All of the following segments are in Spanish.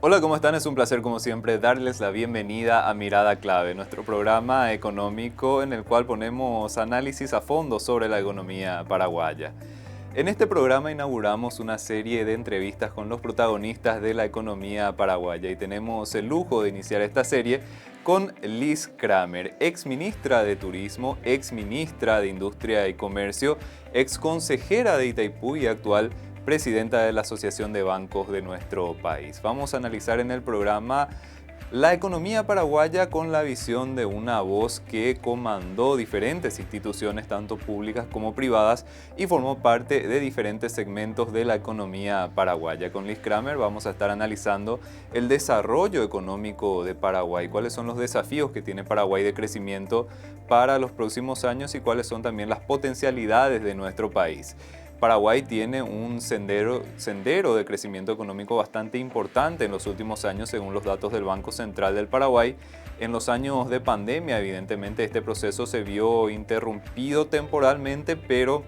Hola, ¿cómo están? Es un placer, como siempre, darles la bienvenida a Mirada Clave, nuestro programa económico en el cual ponemos análisis a fondo sobre la economía paraguaya. En este programa inauguramos una serie de entrevistas con los protagonistas de la economía paraguaya y tenemos el lujo de iniciar esta serie con Liz Kramer, ex ministra de Turismo, ex ministra de Industria y Comercio, ex consejera de Itaipú y actual presidenta de la Asociación de Bancos de nuestro país. Vamos a analizar en el programa la economía paraguaya con la visión de una voz que comandó diferentes instituciones, tanto públicas como privadas, y formó parte de diferentes segmentos de la economía paraguaya. Con Liz Kramer vamos a estar analizando el desarrollo económico de Paraguay, cuáles son los desafíos que tiene Paraguay de crecimiento para los próximos años y cuáles son también las potencialidades de nuestro país. Paraguay tiene un sendero de crecimiento económico bastante importante en los últimos años, según los datos del Banco Central del Paraguay. En los años de pandemia, evidentemente, este proceso se vio interrumpido temporalmente, pero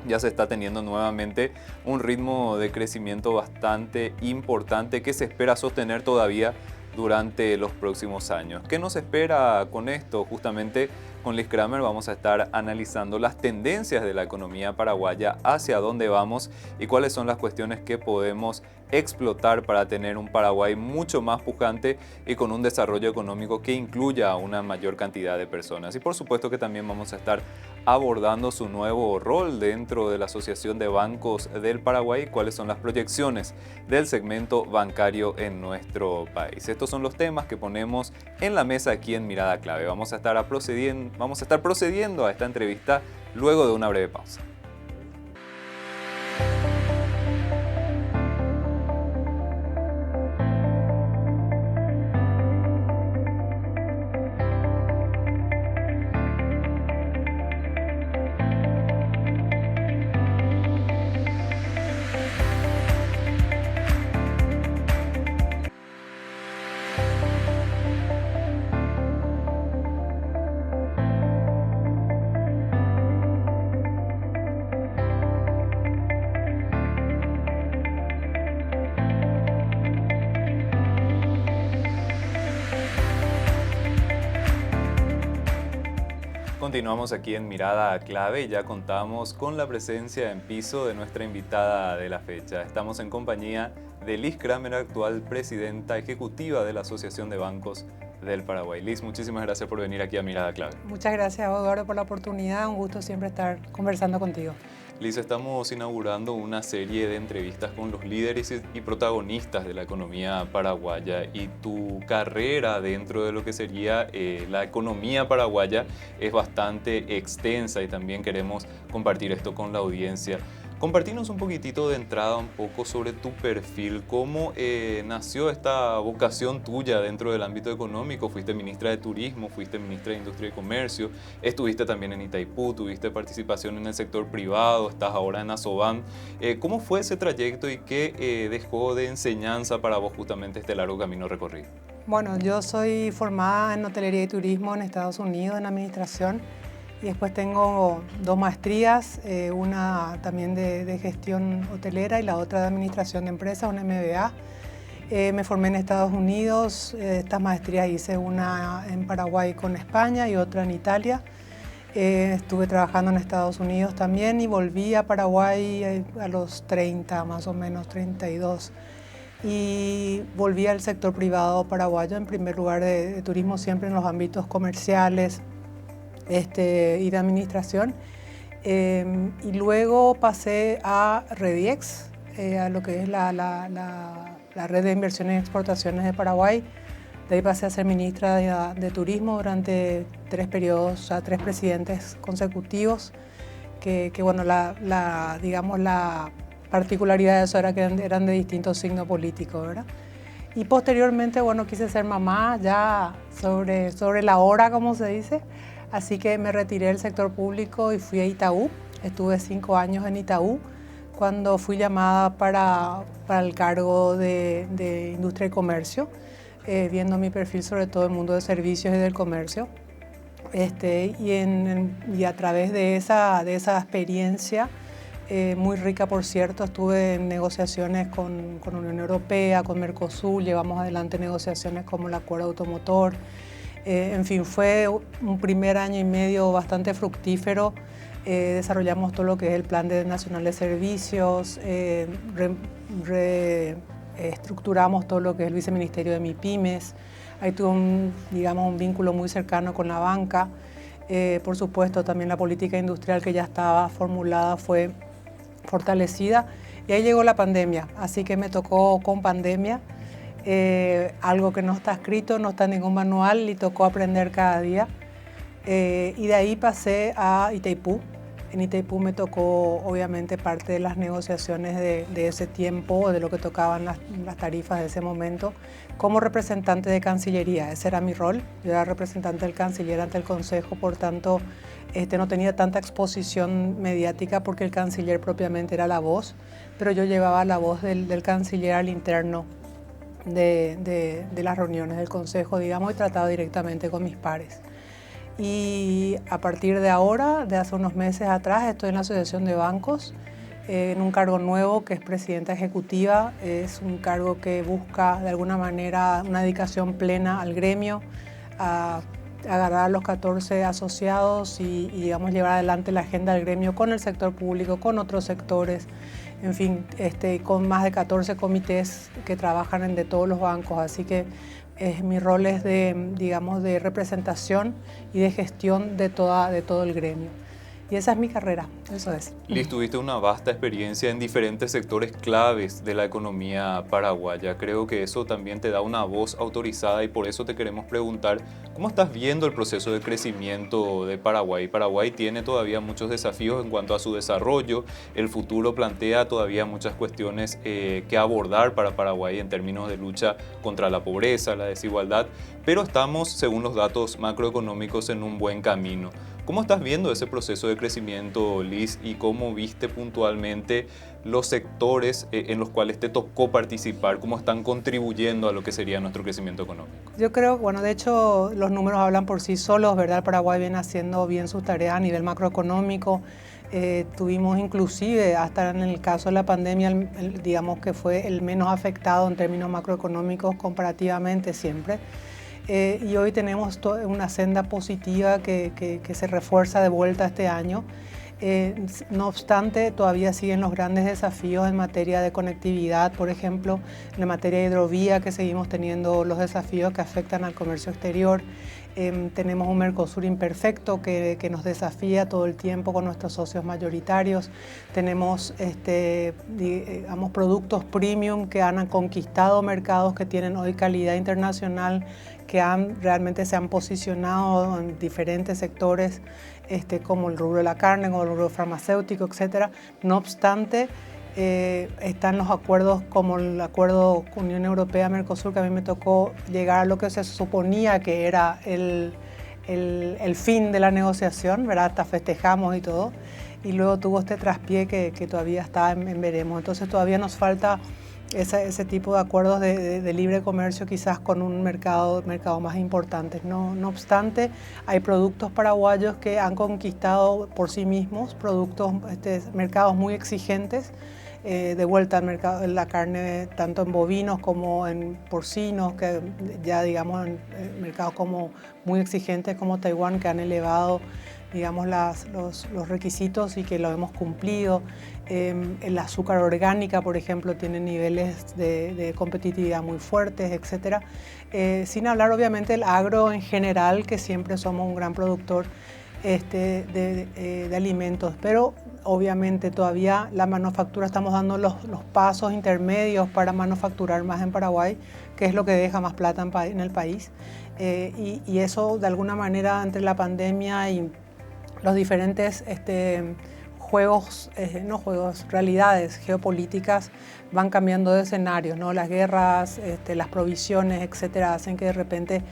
ya se está teniendo nuevamente un ritmo de crecimiento bastante importante que se espera sostener todavía durante los próximos años. ¿Qué nos espera con esto? Justamente con Liz Kramer vamos a estar analizando las tendencias de la economía paraguaya, hacia dónde vamos y cuáles son las cuestiones que podemos explotar para tener un Paraguay mucho más pujante y con un desarrollo económico que incluya a una mayor cantidad de personas. Y por supuesto que también vamos a estar abordando su nuevo rol dentro de la Asociación de Bancos del Paraguay y cuáles son las proyecciones del segmento bancario en nuestro país. Estos son los temas que ponemos en la mesa aquí en Mirada Clave. Vamos a estar procediendo a esta entrevista luego de una breve pausa. Continuamos aquí en Mirada Clave y ya contamos con la presencia en piso de nuestra invitada de la fecha. Estamos en compañía de Liz Kramer, actual presidenta ejecutiva de la Asociación de Bancos del Paraguay. Liz, muchísimas gracias por venir aquí a Mirada Clave. Muchas gracias, Eduardo, por la oportunidad. Un gusto siempre estar conversando contigo. Liz, estamos inaugurando una serie de entrevistas con los líderes y protagonistas de la economía paraguaya y tu carrera dentro de lo que sería la economía paraguaya es bastante extensa y también queremos compartir esto con la audiencia. Compartirnos un poquitito de entrada un poco sobre tu perfil, cómo nació esta vocación tuya dentro del ámbito económico. Fuiste ministra de Turismo, fuiste ministra de Industria y Comercio, estuviste también en Itaipú, tuviste participación en el sector privado, estás ahora en Asoban. ¿Cómo fue ese trayecto y qué dejó de enseñanza para vos justamente este largo camino recorrido? Bueno, yo soy formada en hotelería y turismo en Estados Unidos, en administración. Y después tengo 2 maestrías, una también de gestión hotelera y la otra de administración de empresas, una MBA. Me formé en Estados Unidos, estas maestrías hice una en Paraguay con España y otra en Italia. Estuve trabajando en Estados Unidos también y volví a Paraguay a los 30, más o menos 32. Y volví al sector privado paraguayo, en primer lugar de turismo, siempre en los ámbitos comerciales, y de administración, y luego pasé a Rediex, a lo que es la red de inversiones y exportaciones de Paraguay. De ahí pasé a ser ministra de Turismo durante 3 periodos, o sea, 3 presidentes consecutivos, que bueno, digamos, la particularidad de eso era que eran de distintos signos políticos, ¿verdad? Y posteriormente, bueno, quise ser mamá ya sobre la hora, como se dice. Así que me retiré del sector público y fui a Itaú. Estuve 5 años en Itaú cuando fui llamada para el cargo de Industria y Comercio, viendo mi perfil sobre todo el mundo de servicios y del comercio. Y a través de esa experiencia muy rica, por cierto. Estuve en negociaciones con Unión Europea, con Mercosur, llevamos adelante negociaciones como el Acuerdo Automotor. En fin, fue un primer año y medio bastante fructífero. Desarrollamos todo lo que es el Plan Nacional de Servicios, estructuramos todo lo que es el Viceministerio de MIPYMES. Ahí tuve un vínculo muy cercano con la banca. Por supuesto, también la política industrial que ya estaba formulada fue fortalecida. Y ahí llegó la pandemia, así que me tocó con pandemia, algo que no está escrito, no está en ningún manual y tocó aprender cada día. Y de ahí pasé a Itaipú. En Itaipú me tocó obviamente parte de las negociaciones de ese tiempo, de lo que tocaban las tarifas de ese momento, como representante de Cancillería. Ese era mi rol. Yo era representante del canciller ante el Consejo, por tanto no tenía tanta exposición mediática porque el canciller propiamente era la voz, pero yo llevaba la voz del canciller al interno de las reuniones del Consejo, digamos, y trataba directamente con mis pares. Y a partir de ahora, de hace unos meses atrás, estoy en la Asociación de Bancos, en un cargo nuevo que es presidenta ejecutiva. Es un cargo que busca de alguna manera una dedicación plena al gremio, a agarrar a los 14 asociados y digamos, llevar adelante la agenda del gremio con el sector público, con otros sectores, en fin, con más de 14 comités que trabajan de todos los bancos. Así que mi rol es de representación y de gestión de todo el gremio. Y esa es mi carrera, eso es. Liz, tuviste una vasta experiencia en diferentes sectores claves de la economía paraguaya. Creo que eso también te da una voz autorizada y por eso te queremos preguntar, ¿cómo estás viendo el proceso de crecimiento de Paraguay? Paraguay tiene todavía muchos desafíos en cuanto a su desarrollo. El futuro plantea todavía muchas cuestiones que abordar para Paraguay en términos de lucha contra la pobreza, la desigualdad, pero estamos, según los datos macroeconómicos, en un buen camino. ¿Cómo estás viendo ese proceso de crecimiento, Liz, y cómo viste puntualmente los sectores en los cuales te tocó participar, cómo están contribuyendo a lo que sería nuestro crecimiento económico? Yo creo, bueno, de hecho los números hablan por sí solos, ¿verdad? Paraguay viene haciendo bien sus tareas a nivel macroeconómico. Tuvimos inclusive, hasta en el caso de la pandemia, digamos que fue el menos afectado en términos macroeconómicos comparativamente siempre. Y hoy tenemos una senda positiva que se refuerza de vuelta este año. No obstante, todavía siguen los grandes desafíos en materia de conectividad, por ejemplo, en la materia de hidrovía, que seguimos teniendo los desafíos que afectan al comercio exterior. Tenemos un Mercosur imperfecto que nos desafía todo el tiempo con nuestros socios mayoritarios. Tenemos digamos, productos premium que han conquistado mercados que tienen hoy calidad internacional, que realmente se han posicionado en diferentes sectores, como el rubro de la carne, como el rubro farmacéutico, etc. No obstante, están los acuerdos como el acuerdo con Unión Europea-Mercosur, que a mí me tocó llegar a lo que se suponía que era el fin de la negociación, ¿verdad? Hasta festejamos y todo, y luego tuvo este traspié que todavía está en veremos. Entonces todavía nos falta ese tipo de acuerdos de libre comercio, quizás con un mercado más importante. No obstante, hay productos paraguayos que han conquistado por sí mismos, mercados muy exigentes. De vuelta al mercado, la carne tanto en bovinos como en porcinos, que ya digamos en mercados como muy exigentes como Taiwán, que han elevado, digamos, los requisitos y que lo hemos cumplido. El azúcar orgánica, por ejemplo, tiene niveles de competitividad muy fuertes, etc. Sin hablar obviamente del agro en general, que siempre somos un gran productor de alimentos, pero obviamente todavía la manufactura, estamos dando los pasos intermedios para manufacturar más en Paraguay, que es lo que deja más plata en el país. Y eso de alguna manera entre la pandemia y los diferentes realidades geopolíticas van cambiando de escenarios, ¿no? Las guerras, las provisiones, etcétera, hacen que de repente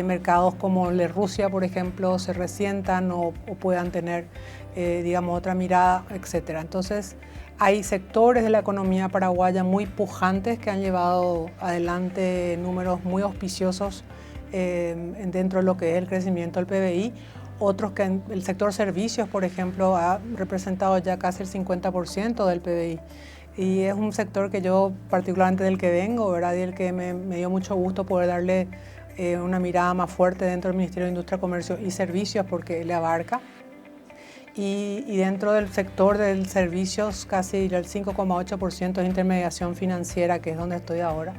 mercados como el de Rusia, por ejemplo, se resientan o puedan tener, digamos, otra mirada, etcétera. Entonces, hay sectores de la economía paraguaya muy pujantes que han llevado adelante números muy auspiciosos dentro de lo que es el crecimiento del PBI. otros que el sector servicios, por ejemplo, ha representado ya casi el 50% del PBI. Y es un sector que yo, particularmente del que vengo, ¿verdad? Y el que me dio mucho gusto poder darle una mirada más fuerte dentro del Ministerio de Industria, Comercio y Servicios, porque le abarca. Y dentro del sector de servicios, casi el 5,8% es intermediación financiera, que es donde estoy ahora.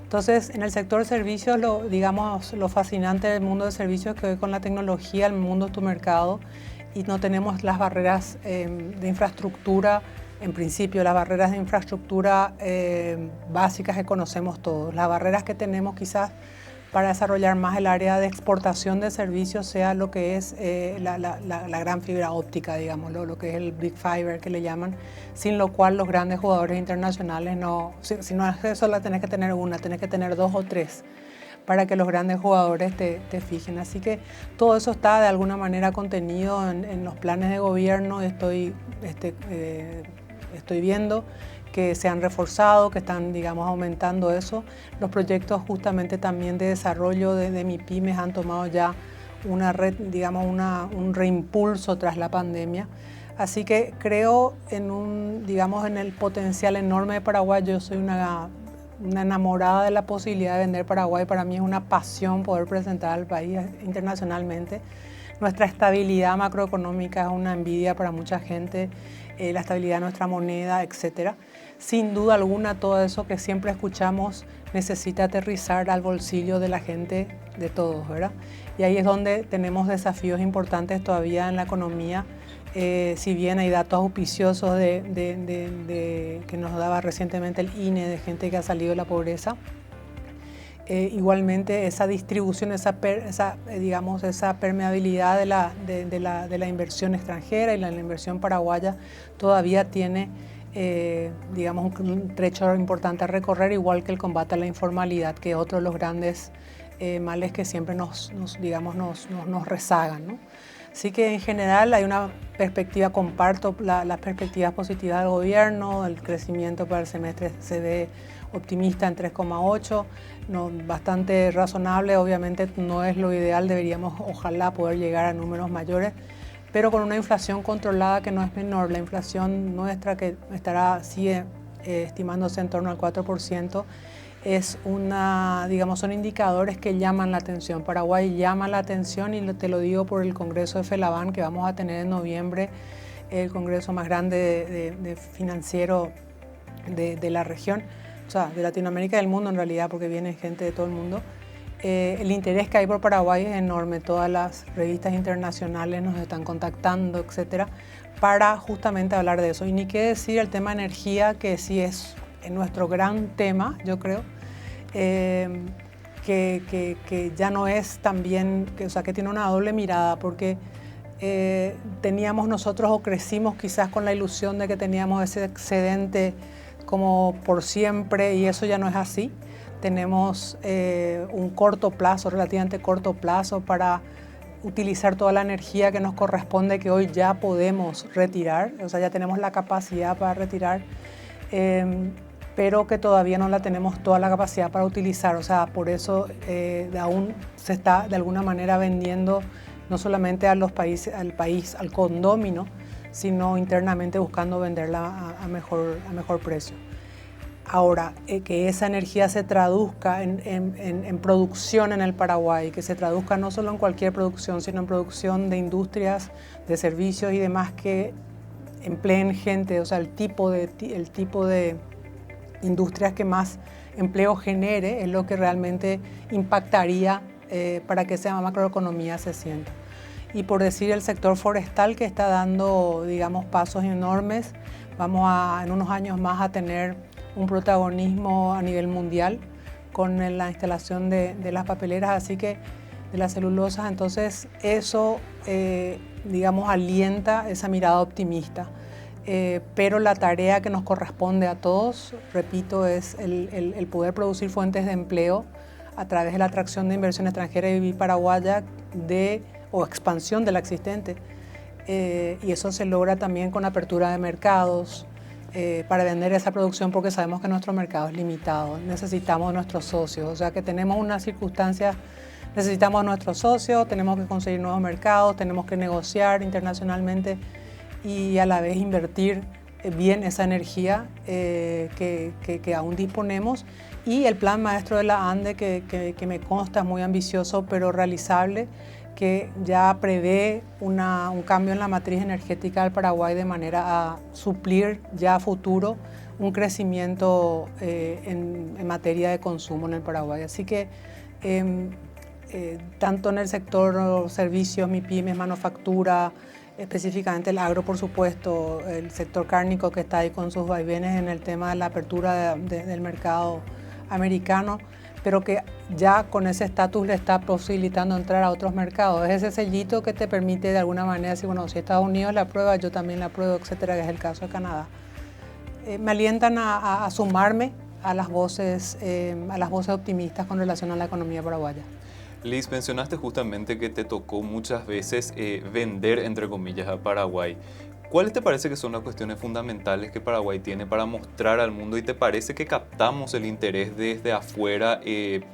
Entonces, en el sector de servicios, lo fascinante del mundo de servicios es que hoy con la tecnología, el mundo es tu mercado y no tenemos las barreras de infraestructura, en principio, las barreras de infraestructura básicas que conocemos todos. Las barreras que tenemos quizás para desarrollar más el área de exportación de servicios sea lo que es la gran fibra óptica, digamos, lo que es el Big Fiber que le llaman, sin lo cual los grandes jugadores internacionales no, si no es eso, tenés que tener una, tenés que tener 2 o 3 para que los grandes jugadores te fijen. Así que todo eso está de alguna manera contenido en los planes de gobierno. Estoy viendo que se han reforzado, que están, digamos, aumentando eso. Los proyectos justamente también de desarrollo de MIPYMES han tomado ya una red, digamos, un reimpulso tras la pandemia. Así que creo en el potencial enorme de Paraguay. Yo soy una enamorada de la posibilidad de vender Paraguay. Para mí es una pasión poder presentar al país internacionalmente. Nuestra estabilidad macroeconómica es una envidia para mucha gente, la estabilidad de nuestra moneda, etcétera. Sin duda alguna, todo eso que siempre escuchamos necesita aterrizar al bolsillo de la gente, de todos, ¿verdad? Y ahí es donde tenemos desafíos importantes todavía en la economía. Si bien hay datos auspiciosos que nos daba recientemente el INE de gente que ha salido de la pobreza, igualmente esa distribución, esa permeabilidad de la inversión extranjera y la inversión paraguaya todavía tiene un trecho importante a recorrer, igual que el combate a la informalidad, que es otro de los grandes males que siempre nos rezagan, ¿no? Así que en general hay una perspectiva, comparto las perspectivas positivas del gobierno, el crecimiento para el semestre se ve optimista en 3,8, bastante razonable, obviamente no es lo ideal, deberíamos ojalá poder llegar a números mayores, pero con una inflación controlada que no es menor. La inflación nuestra, que sigue estimándose en torno al 4%, son indicadores que llaman la atención. Paraguay llama la atención y te lo digo por el Congreso de FELABAN que vamos a tener en noviembre, el congreso más grande de financiero de la región, o sea, de Latinoamérica y del mundo en realidad, porque viene gente de todo el mundo. El interés que hay por Paraguay es enorme. Todas las revistas internacionales nos están contactando, etcétera, para justamente hablar de eso. Y ni qué decir el tema energía, que sí es nuestro gran tema, yo creo, que ya no es tan bien, que tiene una doble mirada, porque teníamos nosotros o crecimos quizás con la ilusión de que teníamos ese excedente como por siempre, y eso ya no es así. Tenemos un corto plazo, relativamente corto plazo, para utilizar toda la energía que nos corresponde, que hoy ya podemos retirar, o sea, ya tenemos la capacidad para retirar, pero que todavía no la tenemos toda la capacidad para utilizar. O sea, por eso aún se está de alguna manera vendiendo no solamente al condómino, sino internamente buscando venderla a mejor precio. Ahora, que esa energía se traduzca en producción en el Paraguay, que se traduzca no solo en cualquier producción, sino en producción de industrias, de servicios y demás que empleen gente, o sea, el tipo de industrias que más empleo genere es lo que realmente impactaría para que esa macroeconomía se sienta. Y por decir el sector forestal, que está dando, digamos, pasos enormes, vamos en unos años más a tener un protagonismo a nivel mundial con la instalación de las papeleras, así que de las celulosas. Entonces eso, alienta esa mirada optimista. Pero la tarea que nos corresponde a todos, repito, es el poder producir fuentes de empleo a través de la atracción de inversión extranjera y paraguaya o expansión de la existente. Y eso se logra también con apertura de mercados para vender esa producción, porque sabemos que nuestro mercado es limitado. Necesitamos nuestros socios, o sea que tenemos unas circunstancias necesitamos nuestros socios, tenemos que conseguir nuevos mercados, tenemos que negociar internacionalmente y a la vez invertir bien esa energía que aún disponemos. Y el plan maestro de la ANDE, que me consta es muy ambicioso pero realizable, que ya prevé un cambio en la matriz energética del Paraguay de manera a suplir ya a futuro un crecimiento en materia de consumo en el Paraguay. Así que tanto en el sector servicios, MIPYMES, manufactura, específicamente el agro, por supuesto, el sector cárnico que está ahí con sus vaivenes en el tema de la apertura del mercado americano, pero que ya con ese estatus le está posibilitando entrar a otros mercados. Es ese sellito que te permite de alguna manera decir, bueno, si Estados Unidos la aprueba, yo también la apruebo, etcétera, que es el caso de Canadá. Me alientan a sumarme a las voces optimistas con relación a la economía paraguaya. Liz, mencionaste justamente que te tocó muchas veces vender, entre comillas, a Paraguay. ¿Cuáles te parece que son las cuestiones fundamentales que Paraguay tiene para mostrar al mundo y te parece que captamos el interés desde afuera,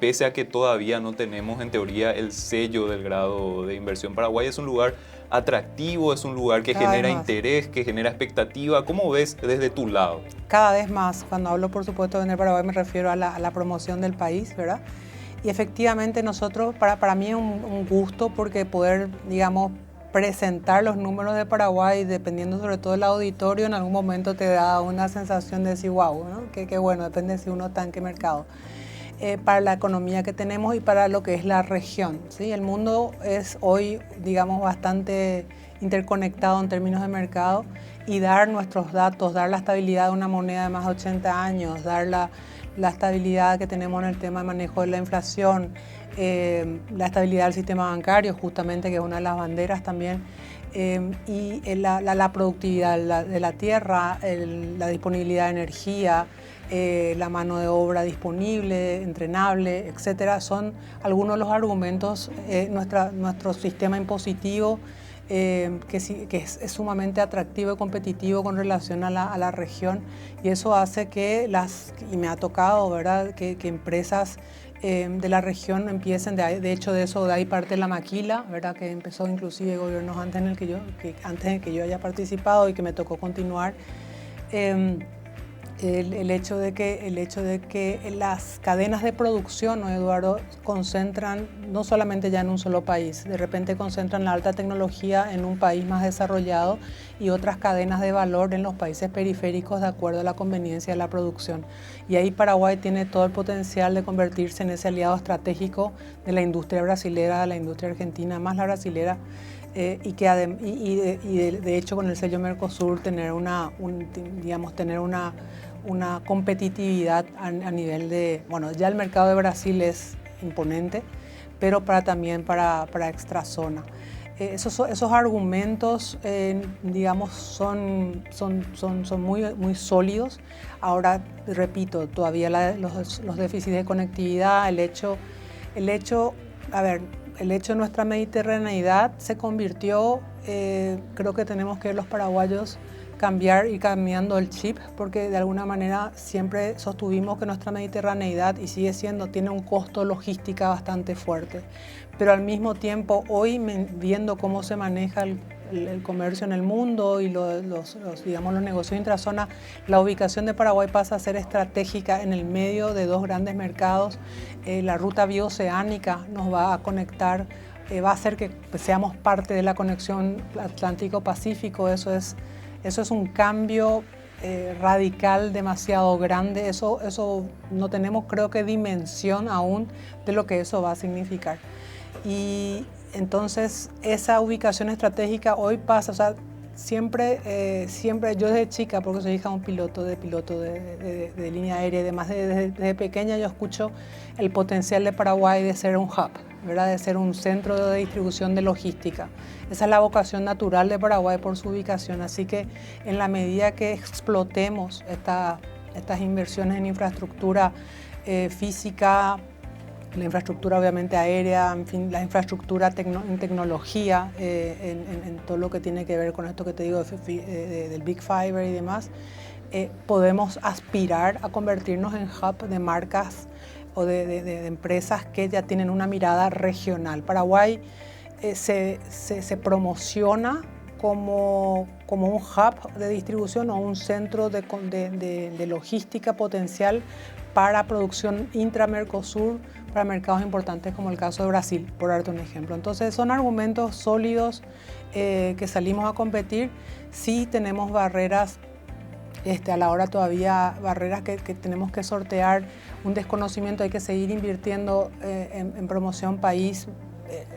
pese a que todavía no tenemos en teoría el sello del grado de inversión? Paraguay es un lugar atractivo, es un lugar que genera interés, que genera expectativa. ¿Cómo ves desde tu lado? Cada vez más. Cuando hablo, por supuesto, de vender Paraguay me refiero a la promoción del país, ¿verdad? Y efectivamente nosotros, para mí es un gusto porque poder, digamos, presentar los números de Paraguay, dependiendo sobre todo del auditorio, en algún momento te da una sensación de decir, wow, ¿no? Que bueno, depende si uno está en qué mercado. Para la economía que tenemos y para lo que es la región, ¿sí? El mundo es hoy, digamos, bastante interconectado en términos de mercado y dar nuestros datos, dar la estabilidad de una moneda de más de 80 años, dar la estabilidad que tenemos en el tema de manejo de la inflación, la estabilidad del sistema bancario, justamente, que es una de las banderas también, y la productividad de la tierra, la disponibilidad de energía, la mano de obra disponible, entrenable, etcétera, son algunos de los argumentos. Nuestro sistema impositivo, que es sumamente atractivo y competitivo con relación a la región, y eso hace que y me ha tocado, ¿verdad?, que empresas de la región empiecen, de hecho de eso de ahí parte la maquila, ¿verdad?, que empezó inclusive gobiernos antes de que yo haya participado y que me tocó continuar. El hecho de que las cadenas de producción, ¿no, Eduardo?, concentran no solamente ya en un solo país, de repente concentran la alta tecnología en un país más desarrollado y otras cadenas de valor en los países periféricos de acuerdo a la conveniencia de la producción. Y ahí Paraguay tiene todo el potencial de convertirse en ese aliado estratégico de la industria brasilera, de la industria argentina, más la brasilera. Y de hecho con el sello Mercosur tener una competitividad a nivel de, bueno, ya el mercado de Brasil es imponente, pero también para extrazona. Esos argumentos, digamos, son muy sólidos. Ahora, repito, todavía los déficits de conectividad, el hecho de nuestra mediterraneidad se convirtió, creo que tenemos que los paraguayos ir cambiando el chip, porque de alguna manera siempre sostuvimos que nuestra mediterraneidad, y sigue siendo, tiene un costo logística bastante fuerte. Pero al mismo tiempo, hoy viendo cómo se maneja el comercio en el mundo y los negocios intrazona, la ubicación de Paraguay pasa a ser estratégica en el medio de dos grandes mercados. La ruta bioceánica nos va a conectar, va a hacer que seamos parte de la conexión Atlántico-Pacífico. Eso es un cambio radical demasiado grande. Eso no tenemos, creo que, dimensión aún de lo que eso va a significar. Y entonces esa ubicación estratégica hoy pasa, o sea, siempre yo desde chica, porque soy hija de un piloto de línea aérea y demás, desde pequeña yo escucho el potencial de Paraguay de ser un hub, ¿verdad?, de ser un centro de distribución de logística. Esa es la vocación natural de Paraguay por su ubicación, así que en la medida que explotemos estas inversiones en infraestructura física, la infraestructura obviamente aérea, en fin, la infraestructura en tecnología, en todo lo que tiene que ver con esto que te digo del Big Fiber y demás, podemos aspirar a convertirnos en hub de marcas o de empresas que ya tienen una mirada regional. Paraguay se promociona como un hub de distribución o un centro de logística potencial para producción intra-Mercosur, para mercados importantes como el caso de Brasil, por darte un ejemplo. Entonces son argumentos sólidos que salimos a competir. Sí tenemos barreras, a la hora todavía barreras que tenemos que sortear, un desconocimiento, hay que seguir invirtiendo en promoción país.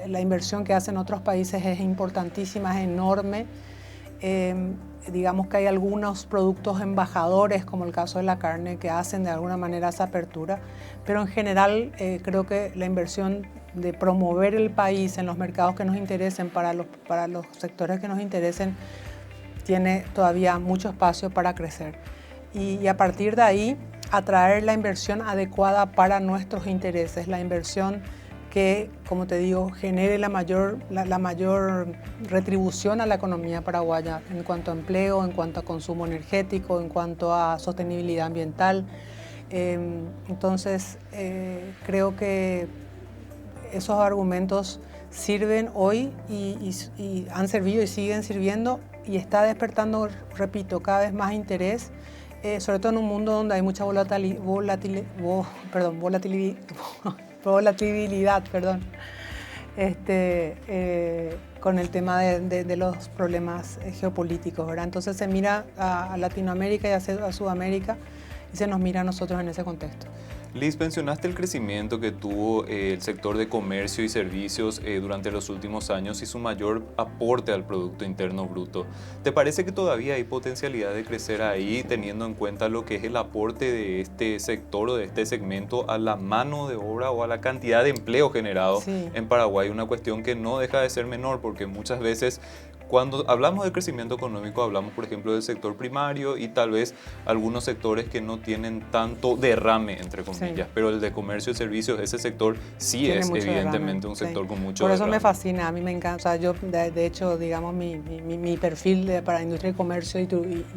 La inversión que hacen otros países es importantísima, es enorme. Digamos que hay algunos productos embajadores, como el caso de la carne, que hacen de alguna manera esa apertura, pero en general creo que la inversión de promover el país en los mercados que nos interesen, para los sectores que nos interesen, tiene todavía mucho espacio para crecer. Y a partir de ahí, atraer la inversión adecuada para nuestros intereses, la inversión que, como te digo, genere la mayor retribución a la economía paraguaya en cuanto a empleo, en cuanto a consumo energético, en cuanto a sostenibilidad ambiental. Entonces, creo que esos argumentos sirven hoy y han servido y siguen sirviendo, y está despertando, repito, cada vez más interés, sobre todo en un mundo donde hay mucha volatilidad, con el tema de los problemas geopolíticos, ¿verdad? Entonces se mira a Latinoamérica y a Sudamérica, y se nos mira a nosotros en ese contexto. Liz, mencionaste el crecimiento que tuvo el sector de comercio y servicios durante los últimos años y su mayor aporte al Producto Interno Bruto. ¿Te parece que todavía hay potencialidad de crecer ahí, teniendo en cuenta lo que es el aporte de este sector o de este segmento a la mano de obra o a la cantidad de empleo generado en Paraguay? Una cuestión que no deja de ser menor, porque muchas veces cuando hablamos de crecimiento económico hablamos, por ejemplo, del sector primario y tal vez algunos sectores que no tienen tanto derrame, entre comillas, pero el de comercio y servicios, ese sector sí es evidentemente un sector con mucho derrame. Por eso me fascina, a mí me encanta. O sea, yo de hecho, digamos, mi perfil para industria y comercio y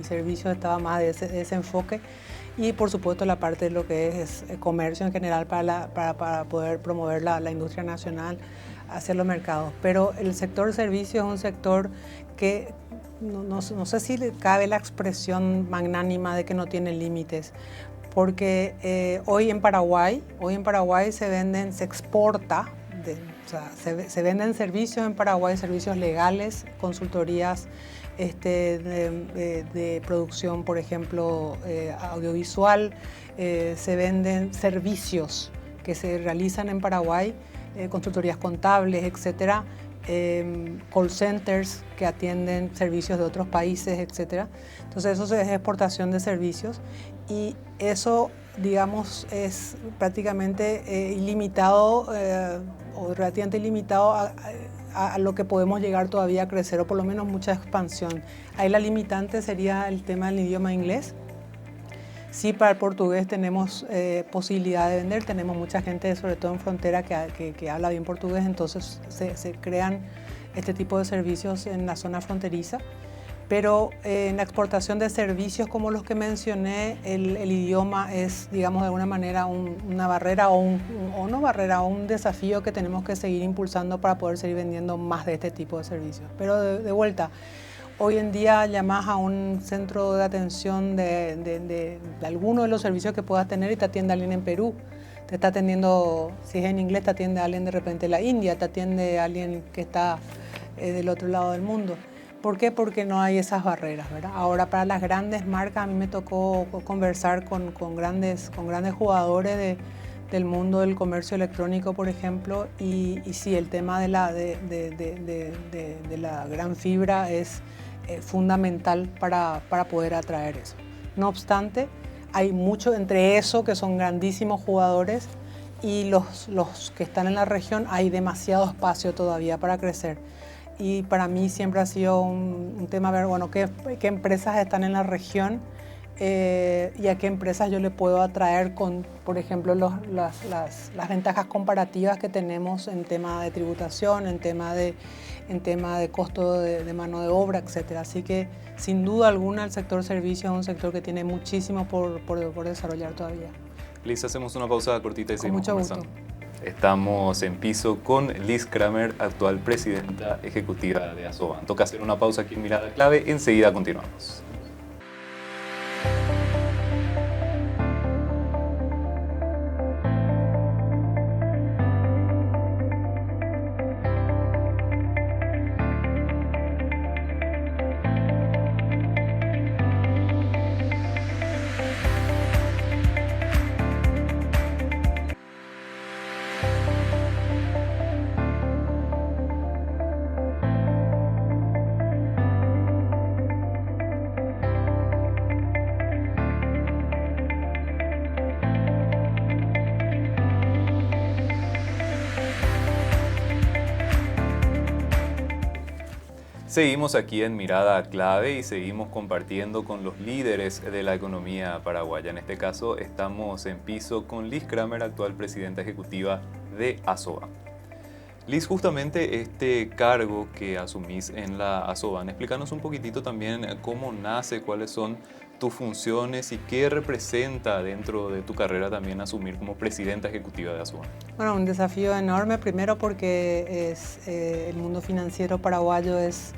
servicios estaba más de ese enfoque. Y por supuesto la parte de lo que es comercio en general para poder promover la industria nacional hacia los mercados. Pero el sector servicios es un sector que no sé si cabe la expresión magnánima de que no tiene límites, porque hoy en Paraguay se exporta, se venden servicios en Paraguay, servicios legales, consultorías de producción, por ejemplo, audiovisual, se venden servicios que se realizan en Paraguay, consultorías contables, etcétera, call centers que atienden servicios de otros países, etcétera. Entonces eso es exportación de servicios, y eso, digamos, es prácticamente ilimitado o relativamente ilimitado a lo que podemos llegar todavía a crecer, o por lo menos mucha expansión. Ahí la limitante sería el tema del idioma inglés. Sí, para el portugués tenemos posibilidad de vender, tenemos mucha gente, sobre todo en frontera, que habla bien portugués, entonces se crean este tipo de servicios en la zona fronteriza. Pero en la exportación de servicios como los que mencioné, el idioma es, digamos, de alguna manera una barrera o un desafío que tenemos que seguir impulsando para poder seguir vendiendo más de este tipo de servicios. Pero de vuelta, hoy en día llamás a un centro de atención de alguno de los servicios que puedas tener y te atiende alguien en Perú. Te está atendiendo, si es en inglés, te atiende alguien de repente en la India, te atiende alguien que está del otro lado del mundo. ¿Por qué? Porque no hay esas barreras, ¿verdad? Ahora, para las grandes marcas, a mí me tocó conversar con grandes jugadores del mundo del comercio electrónico, por ejemplo, y sí, el tema de la gran fibra es fundamental para poder atraer eso. No obstante, hay mucho entre eso, que son grandísimos jugadores, y los que están en la región, hay demasiado espacio todavía para crecer. Y para mí siempre ha sido un tema ver, bueno, qué empresas están en la región y a qué empresas yo le puedo atraer con, por ejemplo, las ventajas comparativas que tenemos en tema de tributación, en tema de costo de mano de obra, etc. Así que, sin duda alguna, el sector servicios es un sector que tiene muchísimo por desarrollar todavía. Liz, hacemos una pausa cortita y Con seguimos mucho conversando. gusto. Estamos en piso con Liz Kramer, actual presidenta ejecutiva de Asoban. Toca hacer una pausa aquí en Mirada Clave, enseguida continuamos. Seguimos aquí en Mirada Clave y seguimos compartiendo con los líderes de la economía paraguaya. En este caso estamos en piso con Liz Kramer, actual presidenta ejecutiva de Asoban. Liz, justamente este cargo que asumís en la Asoban, explícanos un poquitito también cómo nace, cuáles son tus funciones y qué representa dentro de tu carrera también asumir como presidenta ejecutiva de Asoban. Bueno, un desafío enorme, primero porque el mundo financiero paraguayo es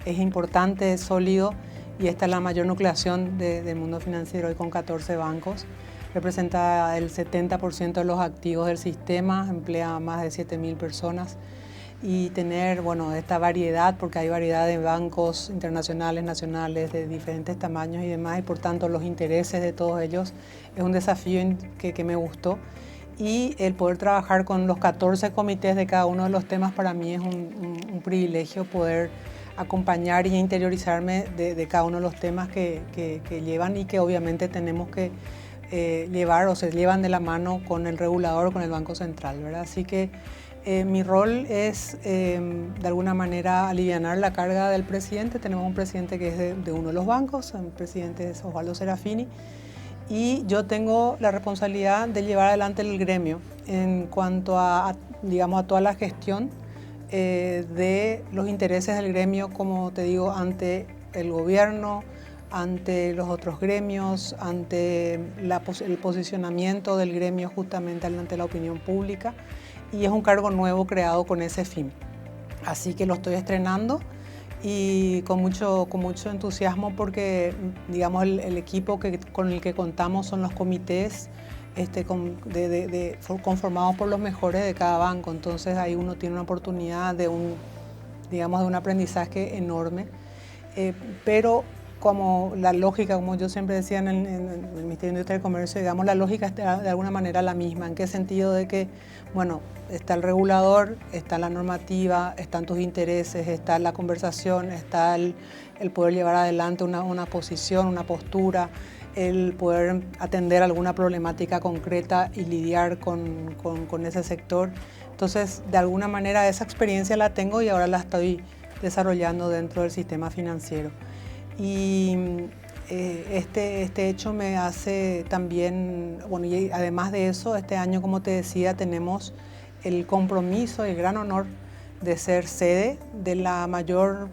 importante, es sólido y esta es la mayor nucleación del mundo financiero hoy con 14 bancos. Representa el 70% de los activos del sistema, emplea a más de 7.000 personas y tener, bueno, esta variedad, porque hay variedad de bancos internacionales, nacionales, de diferentes tamaños y demás, y por tanto los intereses de todos ellos es un desafío que me gustó. Y el poder trabajar con los 14 comités de cada uno de los temas para mí es un privilegio poder acompañar y interiorizarme de cada uno de los temas que llevan y que obviamente tenemos que llevar o se llevan de la mano con el regulador, con el Banco Central, ¿verdad? Así que mi rol es de alguna manera alivianar la carga del presidente. Tenemos un presidente que es de uno de los bancos, el presidente es Osvaldo Serafini, y yo tengo la responsabilidad de llevar adelante el gremio en cuanto digamos, a toda la gestión de los intereses del gremio, como te digo, ante el gobierno, ante los otros gremios, ante el posicionamiento del gremio justamente ante la opinión pública, y es un cargo nuevo creado con ese fin. Así que lo estoy estrenando y con mucho entusiasmo porque, digamos, el equipo con el que contamos son los comités conformados por los mejores de cada banco. Entonces ahí uno tiene una oportunidad de un aprendizaje enorme, pero como la lógica, como yo siempre decía en el Ministerio de Industria y Comercio, digamos, la lógica está de alguna manera la misma. ¿En qué sentido? De que, bueno, está el regulador, está la normativa, están tus intereses, está la conversación, está el poder llevar adelante una posición, una postura, el poder atender alguna problemática concreta y lidiar con ese sector. Entonces, de alguna manera esa experiencia la tengo y ahora la estoy desarrollando dentro del sistema financiero. Y este hecho me hace también, bueno, y además de eso, este año, como te decía, tenemos el compromiso y el gran honor de ser sede del mayor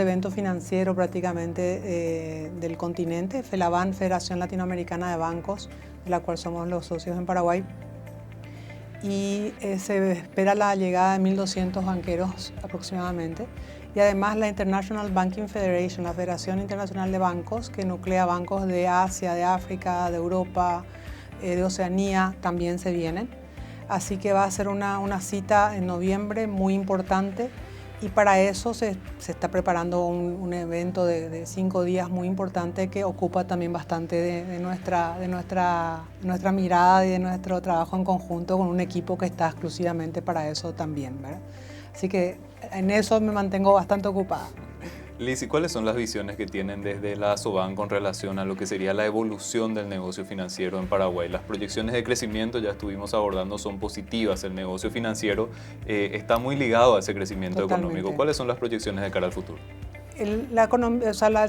evento financiero prácticamente del continente, FELABAN, Federación Latinoamericana de Bancos, de la cual somos los socios en Paraguay. Y se espera la llegada de 1.200 banqueros aproximadamente. Y además la International Banking Federation, la Federación Internacional de Bancos, que nuclea bancos de Asia, de África, de Europa, de Oceanía, también se vienen. Así que va a ser una cita en noviembre muy importante y para eso se está preparando un evento de 5 días muy importante que ocupa también bastante de nuestra mirada y de nuestro trabajo en conjunto con un equipo que está exclusivamente para eso también, ¿verdad? Así que en eso me mantengo bastante ocupada. Liz, ¿y cuáles son las visiones que tienen desde la Asoban con relación a lo que sería la evolución del negocio financiero en Paraguay? Las proyecciones de crecimiento, ya estuvimos abordando, son positivas. El negocio financiero está muy ligado a ese crecimiento económico. ¿Cuáles son las proyecciones de cara al futuro? El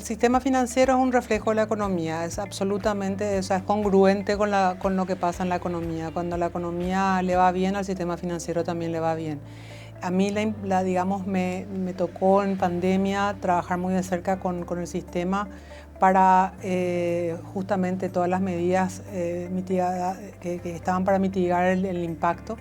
sistema financiero es un reflejo de la economía, es absolutamente, es congruente con lo que pasa en la economía. Cuando la economía le va bien, al sistema financiero también le va bien. A mí, digamos, me tocó en pandemia trabajar muy de cerca con el sistema para justamente todas las medidas que estaban para mitigar el impacto.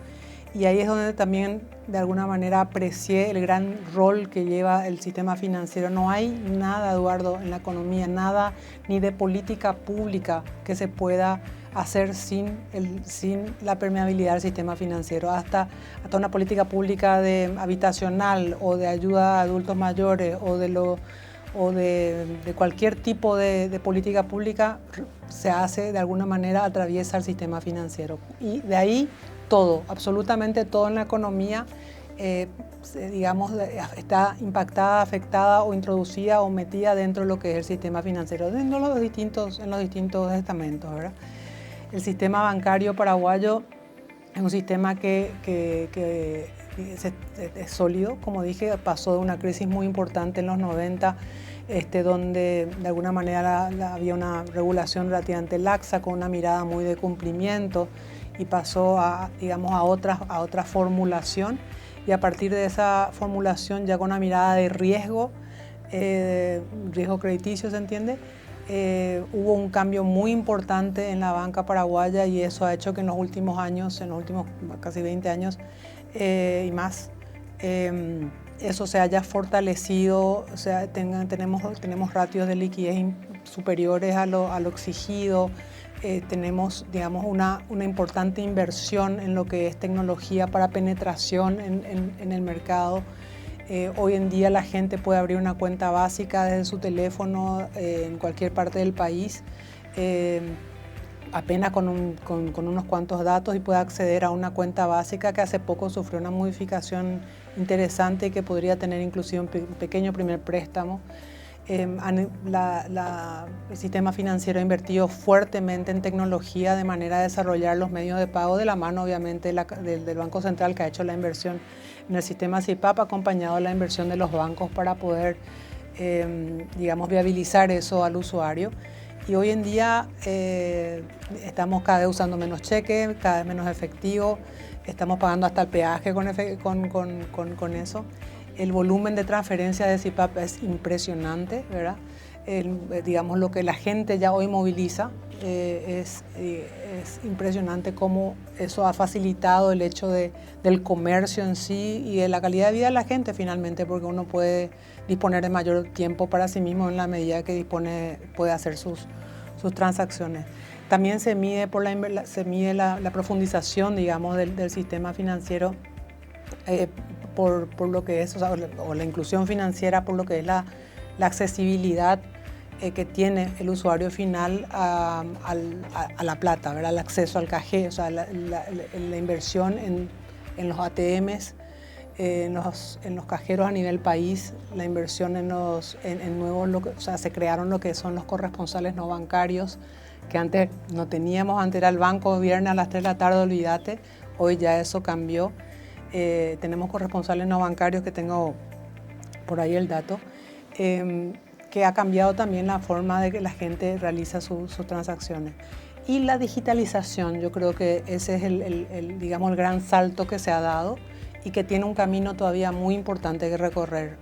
Y ahí es donde también de alguna manera aprecié el gran rol que lleva el sistema financiero. No hay nada, Eduardo, en la economía, nada ni de política pública que se pueda hacer sin la permeabilidad del sistema financiero. Hasta una política pública habitacional o de ayuda a adultos mayores o de cualquier tipo de política pública se hace de alguna manera, atraviesa el sistema financiero. Y de ahí todo, absolutamente todo en la economía, digamos, está impactada, afectada o introducida o metida dentro de lo que es el sistema financiero, en los distintos estamentos, ¿verdad? El sistema bancario paraguayo es un sistema que es sólido, como dije, pasó de una crisis muy importante en los 90, donde de alguna manera había una regulación relativamente laxa, con una mirada muy de cumplimiento, y pasó a otra formulación, y a partir de esa formulación ya con una mirada de riesgo crediticio, ¿se entiende? Hubo un cambio muy importante en la banca paraguaya, y eso ha hecho que en los últimos años, en los últimos casi 20 años y más, eso se haya fortalecido, o sea, tenemos ratios de liquidez superiores a lo exigido. Tenemos, digamos, una importante inversión en lo que es tecnología para penetración en el mercado. Hoy en día la gente puede abrir una cuenta básica desde su teléfono en cualquier parte del país, apenas con unos cuantos datos, y puede acceder a una cuenta básica que hace poco sufrió una modificación interesante y que podría tener inclusive un pequeño primer préstamo. El sistema financiero ha invertido fuertemente en tecnología de manera de desarrollar los medios de pago, de la mano obviamente del Banco Central, que ha hecho la inversión en el sistema SIPAP, acompañado de la inversión de los bancos para poder digamos, viabilizar eso al usuario. Y hoy en día estamos cada vez usando menos cheque, cada vez menos efectivo, estamos pagando hasta el peaje con eso. El volumen de transferencias de SIPAP es impresionante, ¿verdad? Digamos, lo que la gente ya hoy moviliza es impresionante cómo eso ha facilitado el hecho del comercio en sí y de la calidad de vida de la gente finalmente, porque uno puede disponer de mayor tiempo para sí mismo en la medida que puede hacer sus transacciones. También se mide la profundización, digamos, del sistema financiero por lo que es, o la inclusión financiera, por lo que es la accesibilidad que tiene el usuario final a la plata, ¿verdad? El acceso al cajero, o sea, la inversión en los ATMs, en los cajeros a nivel país, la inversión en nuevos, o sea, se crearon lo que son los corresponsales no bancarios, que antes no teníamos, antes era el banco viernes a las 3 de la tarde, olvídate, hoy ya eso cambió. Tenemos corresponsales no bancarios, que tengo por ahí el dato, que ha cambiado también la forma de que la gente realiza sus transacciones. Y la digitalización, yo creo que ese es digamos, el gran salto que se ha dado y que tiene un camino todavía muy importante que recorrer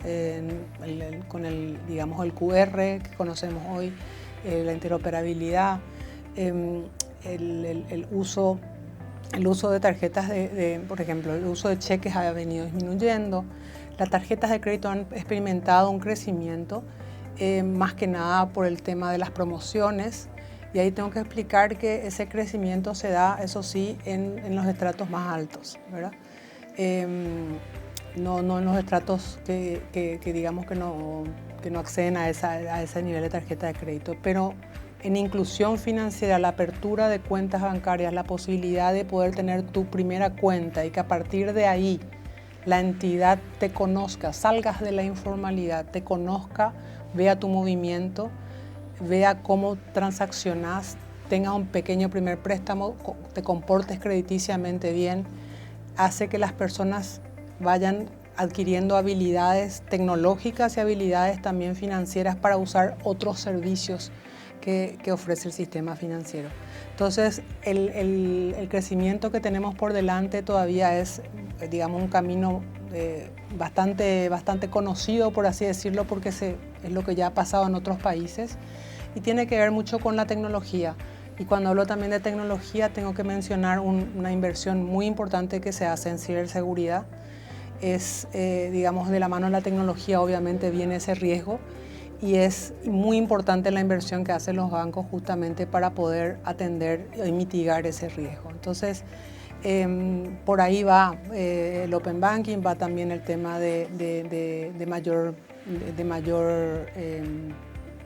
con digamos, el QR que conocemos hoy, la interoperabilidad, el uso de tarjetas por ejemplo, el uso de cheques ha venido disminuyendo. Las tarjetas de crédito han experimentado un crecimiento, más que nada por el tema de las promociones, y ahí tengo que explicar que ese crecimiento se da, eso sí, en los estratos más altos, ¿verdad? No en los estratos que digamos que no acceden a ese nivel de tarjeta de crédito, pero en inclusión financiera, la apertura de cuentas bancarias, la posibilidad de poder tener tu primera cuenta y que a partir de ahí la entidad te conozca, salgas de la informalidad, te conozca, vea tu movimiento, vea cómo transaccionas, tengas un pequeño primer préstamo, te comportes crediticiamente bien, hace que las personas vayan adquiriendo habilidades tecnológicas y habilidades también financieras para usar otros servicios que ofrece el sistema financiero. Entonces, el crecimiento que tenemos por delante todavía es, digamos, un camino bastante conocido, por así decirlo, porque es lo que ya ha pasado en otros países, y tiene que ver mucho con la tecnología. Y cuando hablo también de tecnología, tengo que mencionar una inversión muy importante que se hace en ciberseguridad. Digamos, de la mano de la tecnología obviamente viene ese riesgo y es muy importante la inversión que hacen los bancos justamente para poder atender y mitigar ese riesgo. Entonces, por ahí va el Open Banking, va también el tema de mayor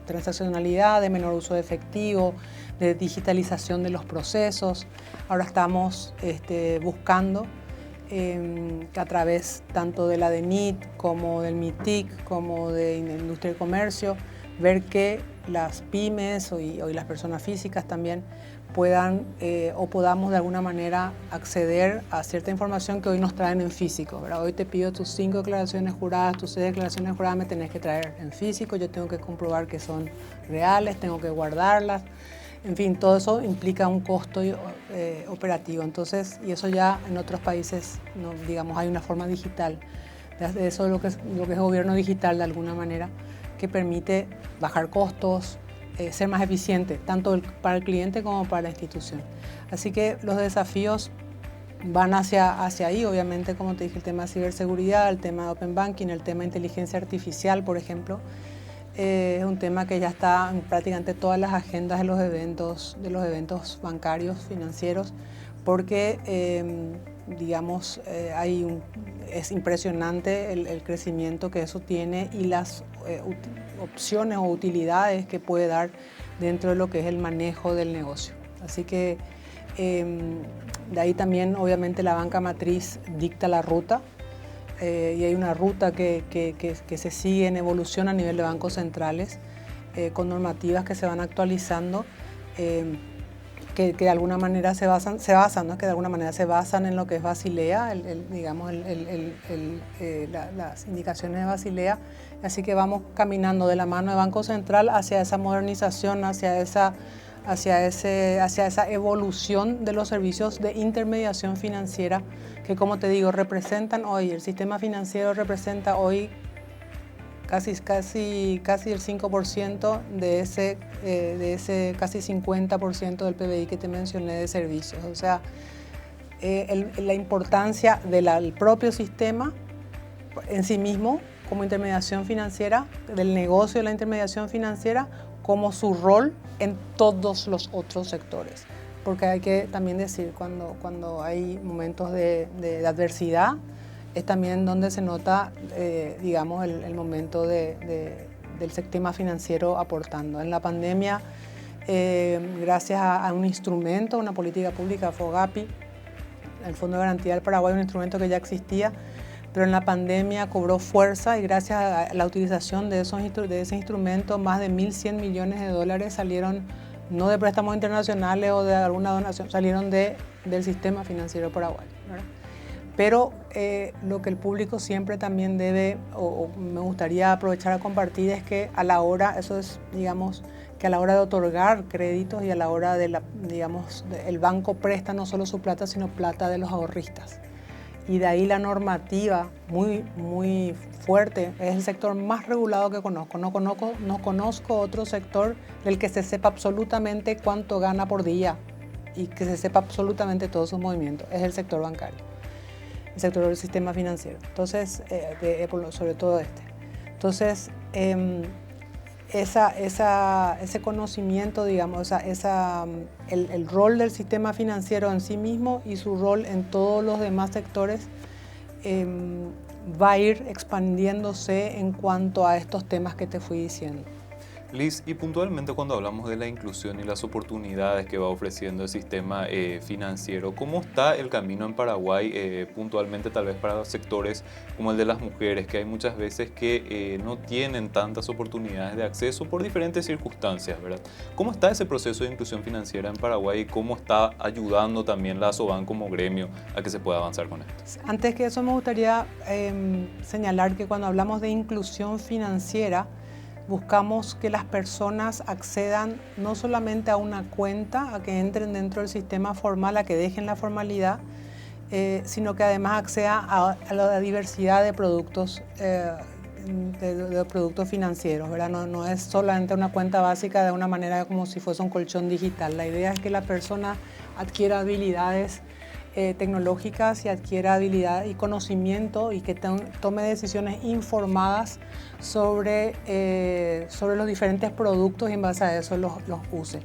transaccionalidad, de menor uso de efectivo, de digitalización de los procesos. Ahora estamos buscando que a través tanto de la DENIT como del MITIC como de Industria y Comercio, ver que las pymes y las personas físicas también puedan o podamos de alguna manera acceder a cierta información que hoy nos traen en físico, ¿verdad? Hoy te pido tus 5 declaraciones juradas, tus 6 declaraciones juradas me tenés que traer en físico, yo tengo que comprobar que son reales, tengo que guardarlas. En fin, todo eso implica un costo operativo. Entonces, y eso ya en otros países, no, digamos, hay una forma digital. De eso lo que es gobierno digital de alguna manera, que permite bajar costos, ser más eficiente, tanto para el cliente como para la institución. Así que los desafíos van hacia ahí, obviamente, como te dije, el tema de ciberseguridad, el tema de Open Banking, el tema de inteligencia artificial, por ejemplo. Es un tema que ya está en prácticamente todas las agendas de los eventos bancarios, financieros, porque digamos, es impresionante el crecimiento que eso tiene y las opciones o utilidades que puede dar dentro de lo que es el manejo del negocio. Así que de ahí también, obviamente, la banca matriz dicta la ruta. Y hay una ruta que se sigue en evolución a nivel de bancos centrales, con normativas que se van actualizando, que de alguna manera se basan, ¿no? Que de alguna manera se basan en lo que es Basilea, las indicaciones de Basilea. Así que vamos caminando de la mano de Banco Central hacia esa modernización, hacia esa evolución de los servicios de intermediación financiera que, como te digo, representan hoy, el sistema financiero representa hoy casi el 5% de ese casi 50% del PBI que te mencioné de servicios. O sea, la importancia del propio sistema en sí mismo como intermediación financiera, del negocio de la intermediación financiera, como su rol en todos los otros sectores. Porque hay que también decir, cuando hay momentos de adversidad, es también donde se nota, digamos, el momento del sistema financiero aportando. En la pandemia, gracias a un instrumento, una política pública, FOGAPI, el Fondo de Garantía del Paraguay, un instrumento que ya existía, pero en la pandemia cobró fuerza y gracias a la utilización de ese instrumento, más de 1.100 millones de dólares salieron no de préstamos internacionales o de alguna donación, salieron del sistema financiero paraguayo, ¿verdad? Pero lo que el público siempre también debe, o me gustaría aprovechar a compartir, es que a la hora, eso es, digamos, que a la hora de otorgar créditos y a la hora de, digamos, el banco presta no solo su plata, sino plata de los ahorristas. Y de ahí la normativa muy, muy fuerte. Es el sector más regulado que conozco. No conozco otro sector del que se sepa absolutamente cuánto gana por día y que se sepa absolutamente todos sus movimientos. Es el sector bancario, el sector del sistema financiero. Entonces, sobre todo este. Entonces, ese conocimiento, digamos, el rol del sistema financiero en sí mismo y su rol en todos los demás sectores va a ir expandiéndose en cuanto a estos temas que te fui diciendo. Liz, y puntualmente cuando hablamos de la inclusión y las oportunidades que va ofreciendo el sistema financiero, ¿cómo está el camino en Paraguay puntualmente tal vez para sectores como el de las mujeres, que hay muchas veces que no tienen tantas oportunidades de acceso por diferentes circunstancias, ¿verdad? ¿Cómo está ese proceso de inclusión financiera en Paraguay y cómo está ayudando también la ASOBAN como gremio a que se pueda avanzar con esto? Antes que eso me gustaría señalar que cuando hablamos de inclusión financiera, buscamos que las personas accedan no solamente a una cuenta, a que entren dentro del sistema formal, a que dejen la formalidad, sino que además accedan a la diversidad de productos de productos financieros, ¿verdad? No es solamente una cuenta básica de una manera como si fuese un colchón digital. La idea es que la persona adquiera habilidades tecnológicas y adquiera habilidad y conocimiento y que tome decisiones informadas sobre los diferentes productos y en base a eso los use.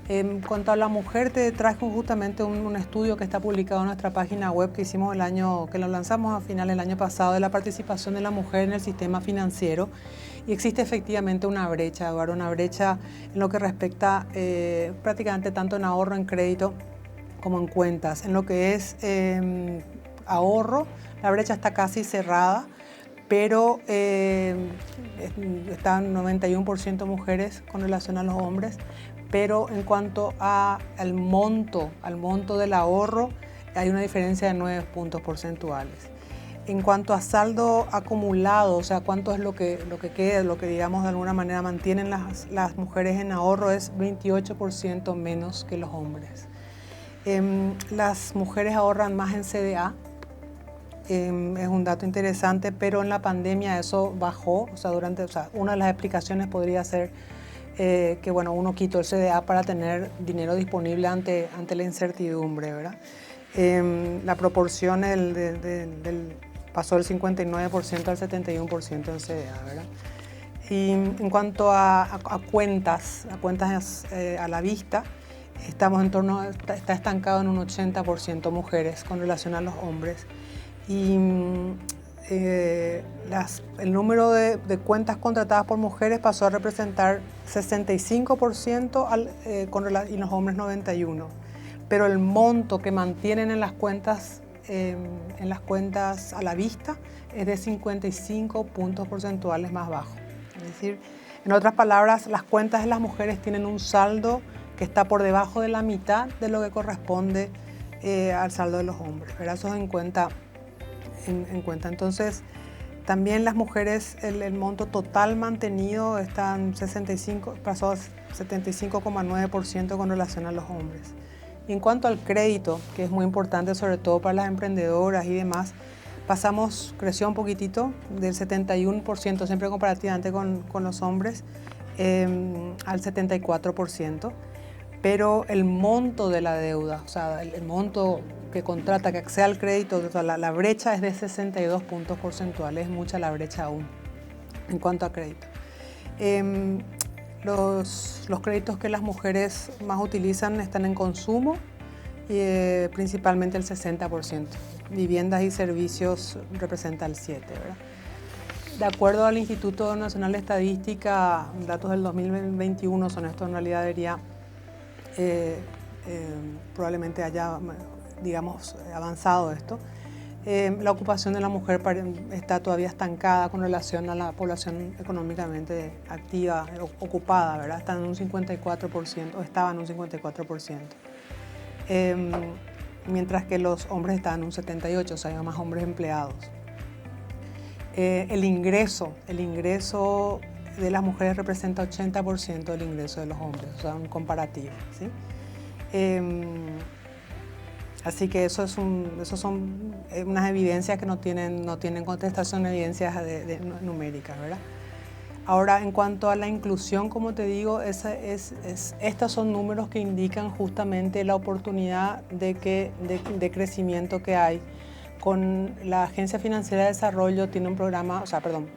En cuanto a la mujer, te trajo justamente un estudio que está publicado en nuestra página web que hicimos que lo lanzamos a final del año pasado, de la participación de la mujer en el sistema financiero. Y existe efectivamente una brecha, Eduardo, una brecha en lo que respecta prácticamente tanto en ahorro, en crédito, como en cuentas. En lo que es ahorro, la brecha está casi cerrada, pero están 91% mujeres con relación a los hombres. Pero en cuanto al monto del ahorro, hay una diferencia de 9 puntos porcentuales. En cuanto a saldo acumulado, o sea, cuánto es lo que queda, lo que digamos de alguna manera mantienen las mujeres en ahorro, es 28% menos que los hombres. Las mujeres ahorran más en CDA, es un dato interesante, pero en la pandemia eso bajó, o sea, una de las explicaciones podría ser que bueno, uno quitó el CDA para tener dinero disponible ante la incertidumbre, ¿verdad? La proporción pasó del 59% al 71% en CDA, ¿verdad? Y en cuanto a cuentas a la vista, está estancado en un 80% mujeres con relación a los hombres. Y el número de cuentas contratadas por mujeres pasó a representar 65% y los hombres 91%. Pero el monto que mantienen en las cuentas a la vista es de 55 puntos porcentuales más bajo. Es decir, en otras palabras, las cuentas de las mujeres tienen un saldo que está por debajo de la mitad de lo que corresponde al saldo de los hombres, ¿verdad? Eso es en cuenta. Entonces, también las mujeres, el monto total mantenido pasó a 75,9% con relación a los hombres. Y en cuanto al crédito, que es muy importante sobre todo para las emprendedoras y demás, creció un poquitito, del 71%, siempre comparativamente con los hombres, al 74%. Pero el monto de la deuda, o sea, el monto que contrata, que accede al crédito, o sea, la brecha es de 62 puntos porcentuales, es mucha la brecha aún en cuanto a crédito. Los créditos que las mujeres más utilizan están en consumo, y principalmente el 60%. Viviendas y servicios representa el 7%, ¿verdad? De acuerdo al Instituto Nacional de Estadística, datos del 2021 son estos, en realidad debería probablemente haya, digamos, avanzado esto. La ocupación de la mujer está todavía estancada con relación a la población económicamente activa, ocupada, ¿verdad? Están en un 54%, o estaban en un 54%. Mientras que los hombres estaban en un 78%, o sea, hay más hombres empleados. El ingreso de las mujeres representa 80% del ingreso de los hombres, o sea, un comparativo, ¿sí? Así que eso son unas evidencias que no tienen contestación, evidencias numéricas, ¿verdad? Ahora, en cuanto a la inclusión, como te digo, estos son números que indican justamente la oportunidad de crecimiento que hay. Con la Agencia Financiera de Desarrollo tiene un programa,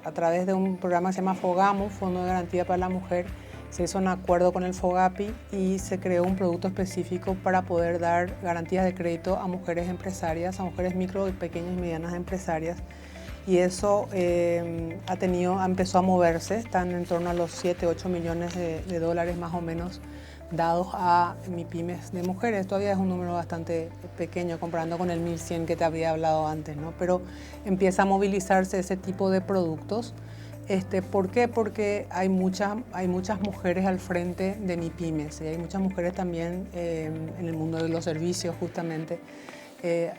a través de un programa que se llama FOGAMU, Fondo de Garantía para la Mujer, se hizo un acuerdo con el FOGAPI y se creó un producto específico para poder dar garantías de crédito a mujeres empresarias, a mujeres micro, pequeñas y medianas empresarias. Y eso empezó a moverse, están en torno a los 7-8 millones de dólares más o menos dados a MIPYMES de mujeres. Todavía es un número bastante pequeño comparando con el 1.100 que te había hablado antes, ¿no? Pero empieza a movilizarse ese tipo de productos. ¿Por qué? Porque hay muchas mujeres al frente de MIPYMES y hay muchas mujeres también en el mundo de los servicios justamente.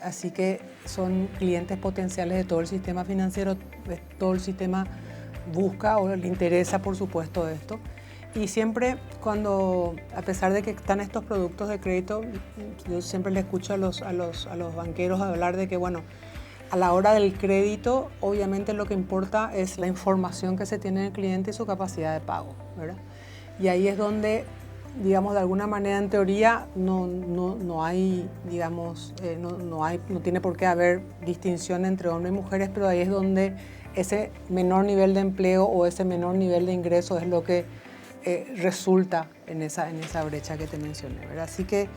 Así que son clientes potenciales de todo el sistema financiero, todo el sistema busca o le interesa, por supuesto, esto. Y siempre a pesar de que están estos productos de crédito, yo siempre le escucho a los banqueros hablar de que, bueno, a la hora del crédito, obviamente lo que importa es la información que se tiene del cliente y su capacidad de pago, ¿verdad? Y ahí es donde, digamos, de alguna manera, en teoría, no hay, digamos, no tiene por qué haber distinción entre hombres y mujeres, pero ahí es donde ese menor nivel de empleo o ese menor nivel de ingreso es lo que resulta en esa brecha que te mencioné, ¿verdad? Así que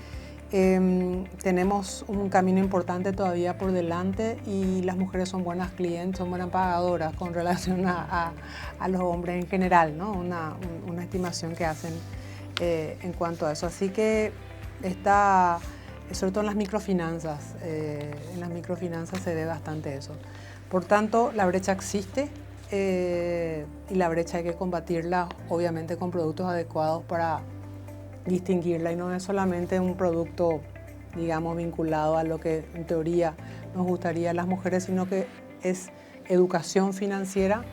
tenemos un camino importante todavía por delante y las mujeres son buenas clientes, son buenas pagadoras con relación a los hombres en general, ¿no? Una estimación que hacen en cuanto a eso. Así que está, sobre todo en las microfinanzas se ve bastante eso. Por tanto, la brecha existe y la brecha hay que combatirla, obviamente, con productos adecuados para distinguirla, y no es solamente un producto, digamos, vinculado a lo que en teoría nos gustaría a las mujeres, sino que es educación financiera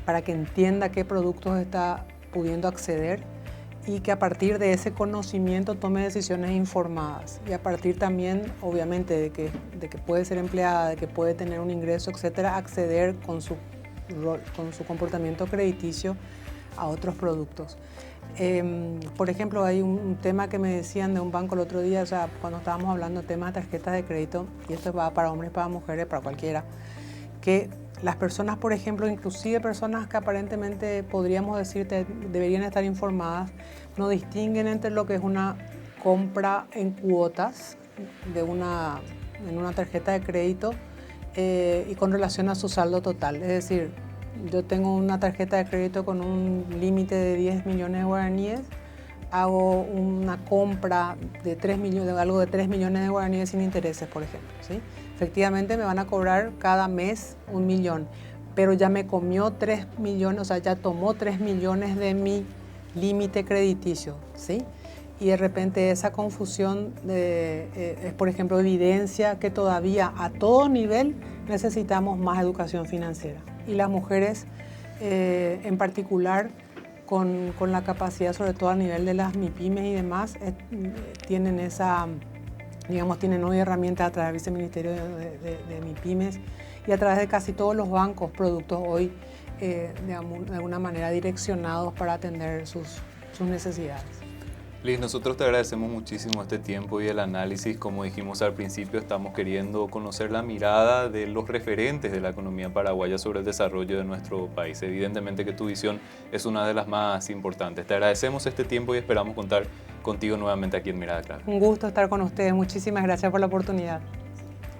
para que entienda qué productos está pudiendo acceder y que a partir de ese conocimiento tome decisiones informadas, y a partir también, obviamente, de que puede ser empleada, de que puede tener un ingreso, etcétera, acceder con su comportamiento crediticio a otros productos. Por ejemplo, hay un tema que me decían de un banco el otro día, o sea, cuando estábamos hablando de temas de tarjetas de crédito, y esto va para hombres, para mujeres, para cualquiera, que las personas, por ejemplo, inclusive personas que aparentemente podríamos decir deberían estar informadas, no distinguen entre lo que es una compra en cuotas en una tarjeta de crédito y con relación a su saldo total. Es decir, yo tengo una tarjeta de crédito con un límite de 10 millones de guaraníes, hago una compra de 3 millones, algo de 3 millones de guaraníes sin intereses, por ejemplo, ¿sí? Efectivamente me van a cobrar cada mes 1 millón, pero ya me comió 3 millones, o sea, ya tomó 3 millones de mi límite crediticio, ¿sí? Y de repente esa confusión es, por ejemplo, evidencia que todavía a todo nivel necesitamos más educación financiera. Y las mujeres en particular con la capacidad, sobre todo a nivel de las MIPYMES y demás, tienen esa, digamos, tienen hoy herramientas a través del Viceministerio de MIPYMES y a través de casi todos los bancos, productos hoy de alguna manera direccionados para atender sus necesidades. Liz, nosotros te agradecemos muchísimo este tiempo y el análisis. Como dijimos al principio, estamos queriendo conocer la mirada de los referentes de la economía paraguaya sobre el desarrollo de nuestro país. Evidentemente que tu visión es una de las más importantes. Te agradecemos este tiempo y esperamos contar contigo nuevamente aquí en Mirada Clave. Un gusto estar con ustedes. Muchísimas gracias por la oportunidad.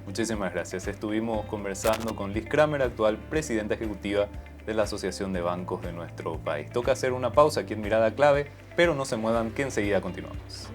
Muchísimas gracias. Estuvimos conversando con Liz Kramer, actual presidenta ejecutiva de la Asociación de Bancos de nuestro país. Toca hacer una pausa aquí en Mirada Clave, pero no se muevan que enseguida continuamos.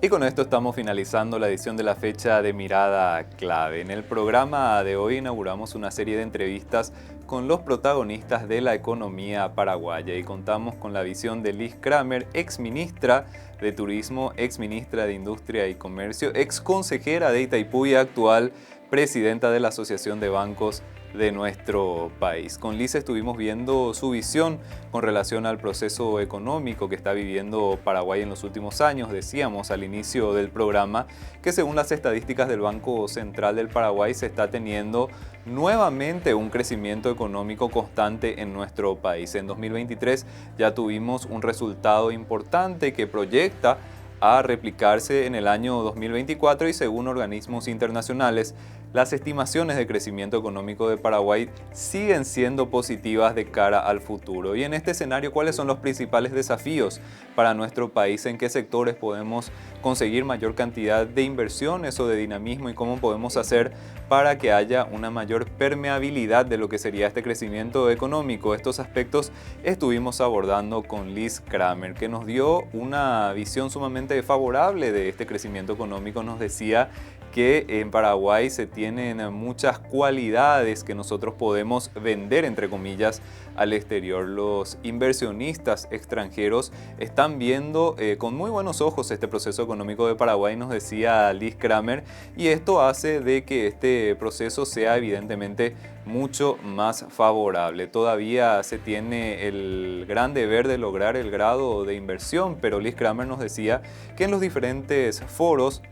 Y con esto estamos finalizando la edición de la fecha de Mirada Clave. En el programa de hoy inauguramos una serie de entrevistas con los protagonistas de la economía paraguaya y contamos con la visión de Liz Kramer, ex ministra de Turismo, ex ministra de Industria y Comercio, ex consejera de Itaipú y actual presidenta de la Asociación de Bancos de nuestro país. Con Liz estuvimos viendo su visión con relación al proceso económico que está viviendo Paraguay en los últimos años. Decíamos al inicio del programa que según las estadísticas del Banco Central del Paraguay se está teniendo nuevamente un crecimiento económico constante en nuestro país. En 2023 ya tuvimos un resultado importante que proyecta a replicarse en el año 2024 y según organismos internacionales, las estimaciones de crecimiento económico de Paraguay siguen siendo positivas de cara al futuro. Y en este escenario, ¿cuáles son los principales desafíos para nuestro país? ¿En qué sectores podemos conseguir mayor cantidad de inversiones o de dinamismo? ¿Y cómo podemos hacer para que haya una mayor permeabilidad de lo que sería este crecimiento económico? Estos aspectos estuvimos abordando con Liz Kramer, que nos dio una visión sumamente favorable de este crecimiento económico. Nos decía que en Paraguay se tienen muchas cualidades que nosotros podemos vender, entre comillas, al exterior. Los inversionistas extranjeros están viendo con muy buenos ojos este proceso económico de Paraguay, nos decía Liz Kramer, y esto hace de que este proceso sea evidentemente mucho más favorable. Todavía se tiene el gran deber de lograr el grado de inversión, pero Liz Kramer nos decía que en los diferentes foros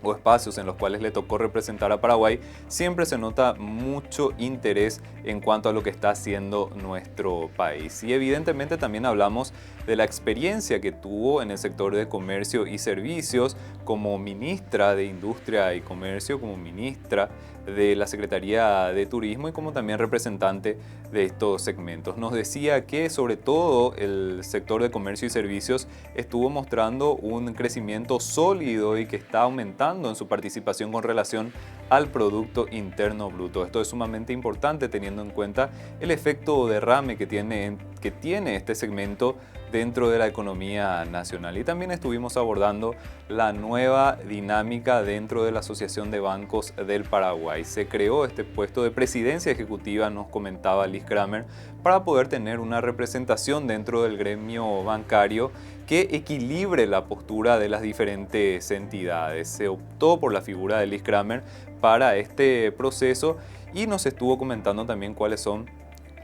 o espacios en los cuales le tocó representar a Paraguay, siempre se nota mucho interés en cuanto a lo que está haciendo nuestro país. Y evidentemente también hablamos de la experiencia que tuvo en el sector de comercio y servicios como ministra de Industria y Comercio, como ministra de la Secretaría de Turismo y como también representante de estos segmentos. Nos decía que sobre todo el sector de comercio y servicios estuvo mostrando un crecimiento sólido y que está aumentando en su participación con relación al Producto Interno Bruto. Esto es sumamente importante teniendo en cuenta el efecto derrame que tiene este segmento dentro de la economía nacional. Y también estuvimos abordando la nueva dinámica dentro de la Asociación de Bancos del Paraguay. Se creó este puesto de presidencia ejecutiva, nos comentaba Liz Kramer, para poder tener una representación dentro del gremio bancario que equilibre la postura de las diferentes entidades. Se optó por la figura de Liz Kramer para este proceso y nos estuvo comentando también cuáles son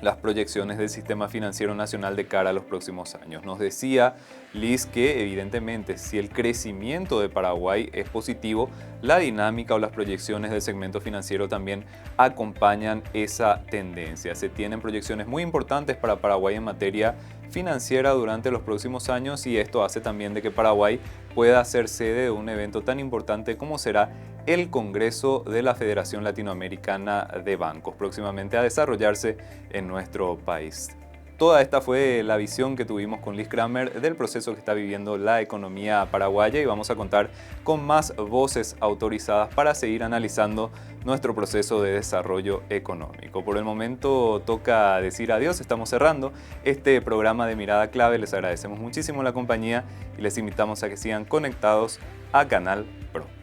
las proyecciones del sistema financiero nacional de cara a los próximos años. Nos decía Liz que evidentemente si el crecimiento de Paraguay es positivo, la dinámica o las proyecciones del segmento financiero también acompañan esa tendencia. Se tienen proyecciones muy importantes para Paraguay en materia financiera durante los próximos años y esto hace también de que Paraguay pueda ser sede de un evento tan importante como será el Congreso de la Federación Latinoamericana de Bancos, próximamente a desarrollarse en nuestro país. Toda esta fue la visión que tuvimos con Liz Kramer del proceso que está viviendo la economía paraguaya y vamos a contar con más voces autorizadas para seguir analizando nuestro proceso de desarrollo económico. Por el momento toca decir adiós, estamos cerrando este programa de Mirada Clave. Les agradecemos muchísimo la compañía y les invitamos a que sigan conectados a Canal Pro.